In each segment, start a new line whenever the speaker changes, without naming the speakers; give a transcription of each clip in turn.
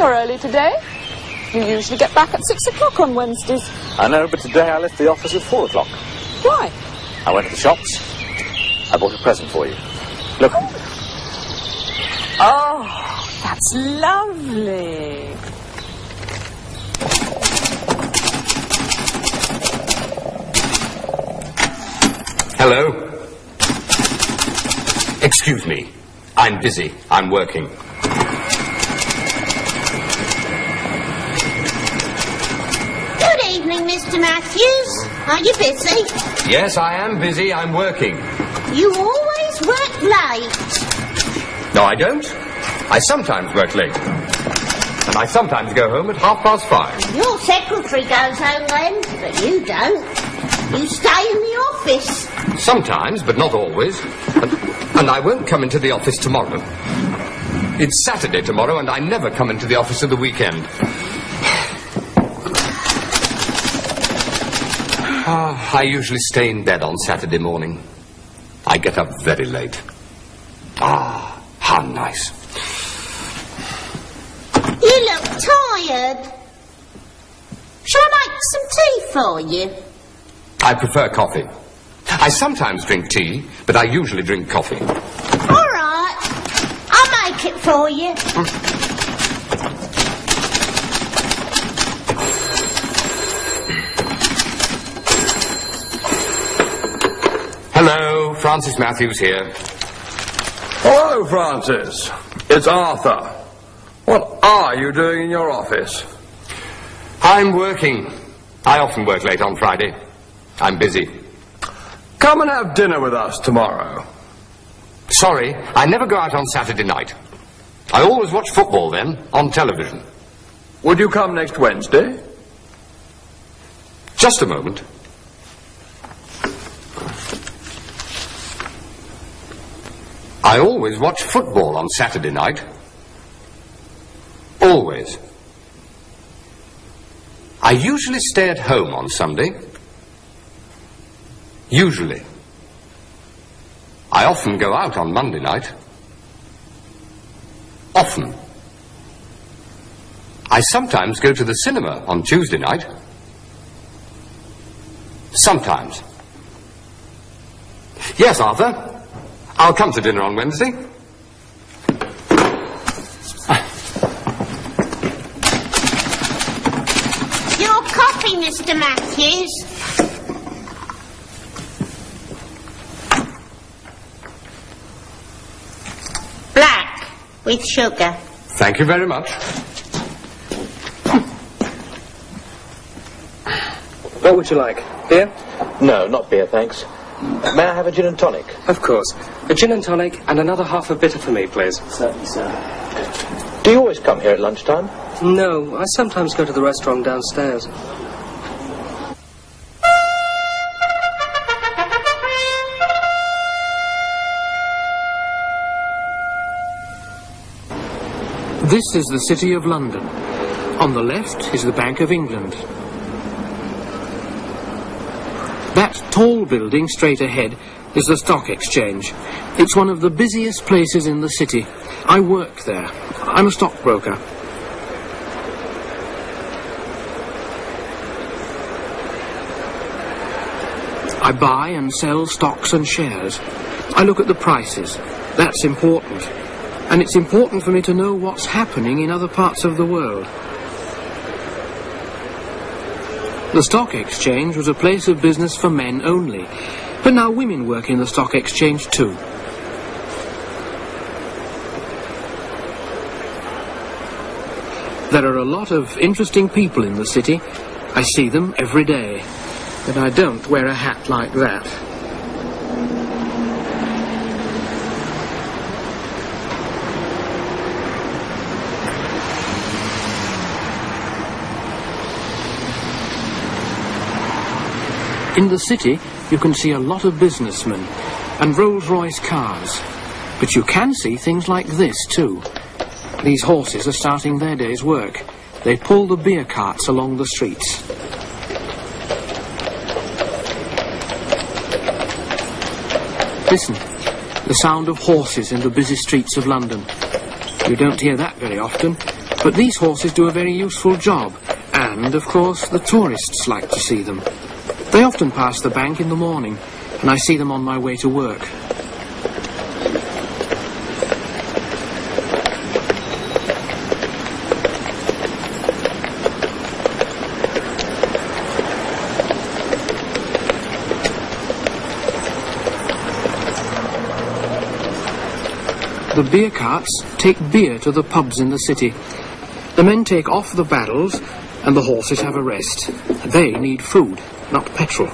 You're early today. You usually get back at 6 o'clock on Wednesdays.
I know, but today I left the office at 4 o'clock.
Why?
I went to the shops. I bought a present for you. Look.
Oh, that's lovely.
Hello? Excuse me. I'm busy. I'm working.
Good evening, Mr. Matthews. Are you busy?
Yes, I am busy. I'm working.
You always work late.
No, I don't. I sometimes work late. And I sometimes go home at 5:30.
Your secretary goes home then, but you don't. You stay in the office.
Sometimes, but not always. And I won't come into the office tomorrow. It's Saturday tomorrow, and I never come into the office at the weekend. I usually stay in bed on Saturday morning. I get up very late. Ah, how nice.
You look tired. Shall I make some tea for you?
I prefer coffee. I sometimes drink tea, but I usually drink coffee.
All right. I'll make it for you.
Hello, Francis Matthews here.
Hello, Francis. It's Arthur. What are you doing in your office?
I'm working. I often work late on Friday. I'm busy.
Come and have dinner with us tomorrow.
Sorry, I never go out on Saturday night. I always watch football then, on television.
Would you come next Wednesday?
Just a moment. I always watch football on Saturday night. Always. I usually stay at home on Sunday. Usually. I often go out on Monday night. Often. I sometimes go to the cinema on Tuesday night. Sometimes. Yes, Arthur. I'll come to dinner on Wednesday.
Your coffee, Mr. Matthews. Black, with sugar.
Thank you very much.
What would you like? Beer?
No, not beer, thanks. May I have a gin and tonic?
Of course. A gin and tonic and another half a bitter for me, please.
Certainly, sir. Do you always come here at lunchtime?
No, I sometimes go to the restaurant downstairs.
This is the City of London. On the left is the Bank of England. That tall building straight ahead is the Stock Exchange. It's one of the busiest places in the city. I work there. I'm a stockbroker. I buy and sell stocks and shares. I look at the prices. That's important. And it's important for me to know what's happening in other parts of the world. The Stock Exchange was a place of business for men only, but now women work in the Stock Exchange too. There are a lot of interesting people in the city. I see them every day, but I don't wear a hat like that. In the city, you can see a lot of businessmen and Rolls-Royce cars. But you can see things like this, too. These horses are starting their day's work. They pull the beer carts along the streets. Listen, the sound of horses in the busy streets of London. You don't hear that very often. But these horses do a very useful job, and, of course, the tourists like to see them. They often pass the bank in the morning, and I see them on my way to work. The beer carts take beer to the pubs in the city. The men take off the barrels and the horses have a rest. They need food, not petrol.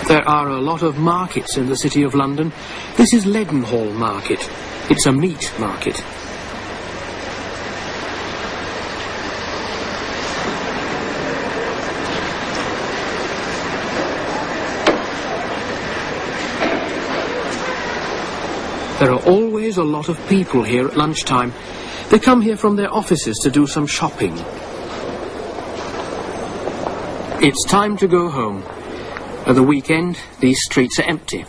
There are a lot of markets in the City of London. This is Leadenhall Market. It's a meat market. There are always a lot of people here at lunchtime. They come here from their offices to do some shopping. It's time to go home. At the weekend, these streets are empty.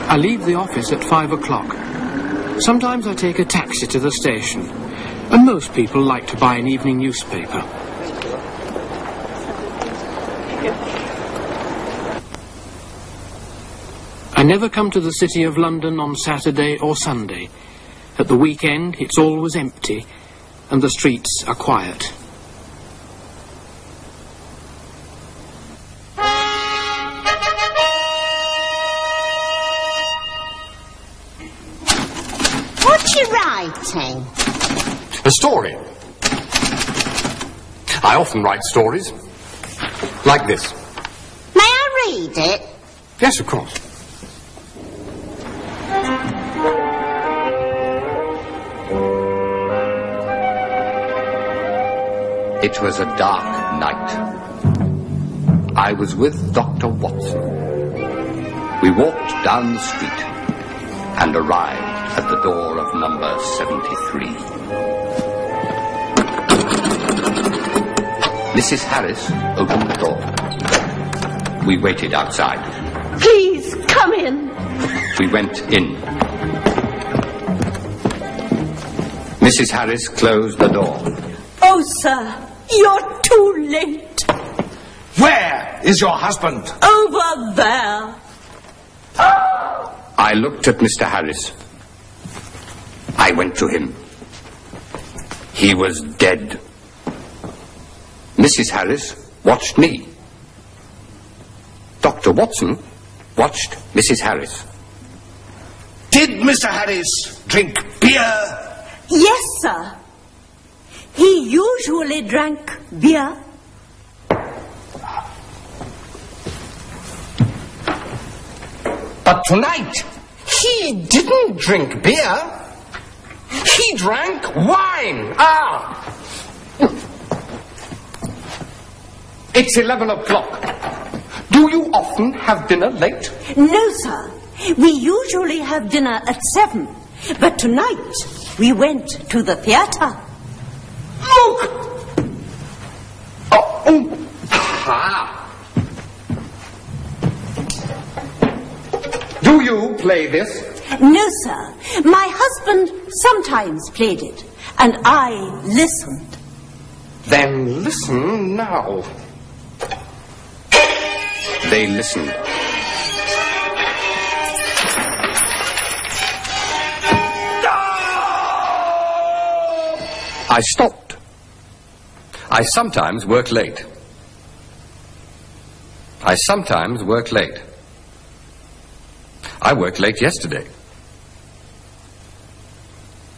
I leave the office at 5 o'clock. Sometimes I take a taxi to the station, and most people like to buy an evening newspaper. I never come to the City of London on Saturday or Sunday. At the weekend, it's always empty, and the streets are quiet.
What you writing?
A story. I often write stories. Like this.
May I read it?
Yes, of course. It was a dark night. I was with Dr. Watson. We walked down the street and arrived at the door of number 73. Mrs. Harris opened the door. We waited outside.
Please, come in.
We went in. Mrs. Harris closed the door.
Oh, sir, you're too late.
Where is your husband?
Over there.
I looked at Mr. Harris. I went to him. He was dead. Mrs. Harris watched me. Dr. Watson watched Mrs. Harris.
Did Mr. Harris drink beer?
Yes, sir. He usually drank beer.
But tonight, he didn't drink beer. He drank wine. It's 11 o'clock. Do you often have dinner late?
No, sir. We usually have dinner at 7. But tonight, we went to the theatre.
Look! Ha! Do you play this?
No, sir. My husband sometimes played it, and I listened.
Then listen now. They listened. I stopped. I sometimes work late. I sometimes work late. I worked late yesterday.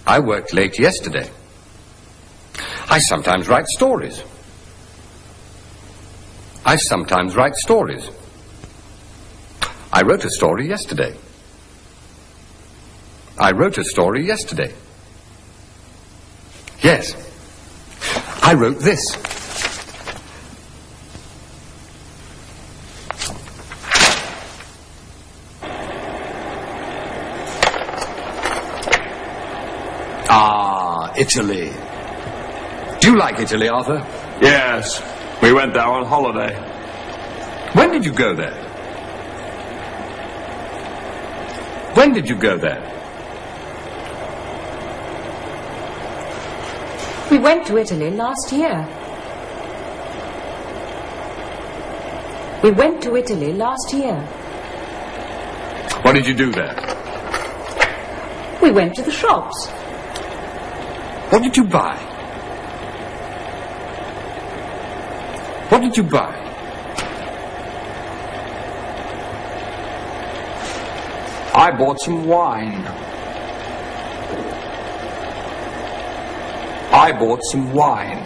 I worked late yesterday. I sometimes write stories. I sometimes write stories. I wrote a story yesterday. I wrote a story yesterday. Yes. I wrote this.
Italy.
Do you like Italy, Arthur?
Yes.
We went there on holiday. When did you go there? When did you go there?
We went to Italy last year. We went to Italy last year.
What did you do there?
We went to the shops.
What did you buy? What did you buy? I bought some wine. I bought some wine.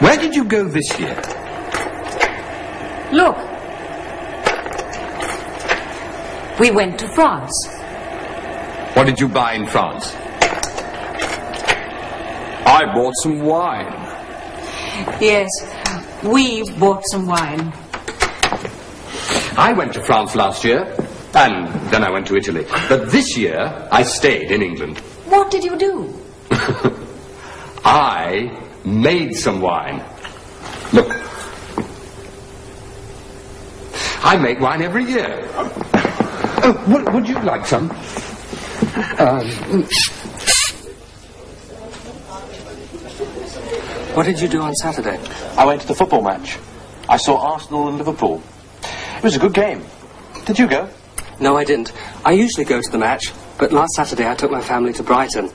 Where did you go this year?
Look. We went to France.
What did you buy in France? I bought some wine.
Yes, we bought some wine.
I went to France last year, and then I went to Italy. But this year, I stayed in England.
What did you do?
I made some wine. Look. I make wine every year. Would you like some?
What did you do on Saturday?
I went to the football match. I saw Arsenal and Liverpool. It was a good game. Did you go?
No, I didn't. I usually go to the match, but last Saturday I took my family to Brighton.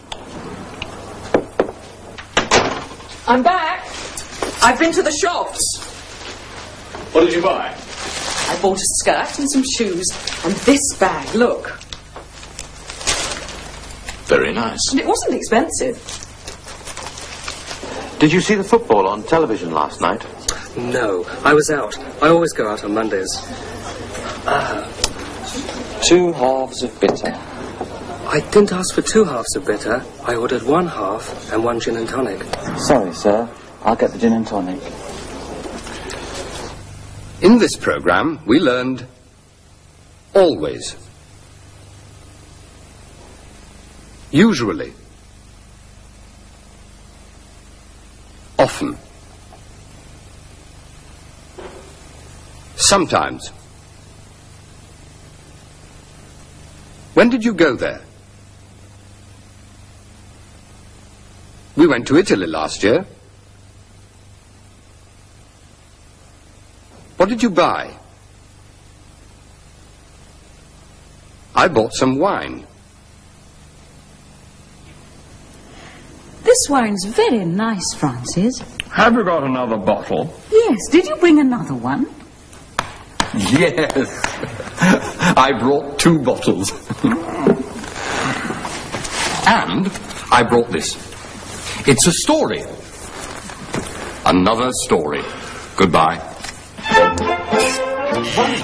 I'm back. I've been to the shops.
What did you buy?
I bought a skirt and some shoes. And this bag, look.
Very nice.
And it wasn't expensive.
Did you see the football on television last night?
No, I was out. I always go out on Mondays.
2 halves of bitter.
I didn't ask for 2 halves of bitter. I ordered 1 half and 1 gin and tonic.
Sorry, sir. I'll get the gin and tonic.
In this program, we learned always, usually, often, sometimes. When did you go there? We went to Italy last year. What did you buy? I bought some wine.
This wine's very nice, Francis.
Have you got another bottle?
Yes, did you bring another one?
Yes. I brought 2 bottles. And I brought this. It's a story. Another story. Goodbye.
What is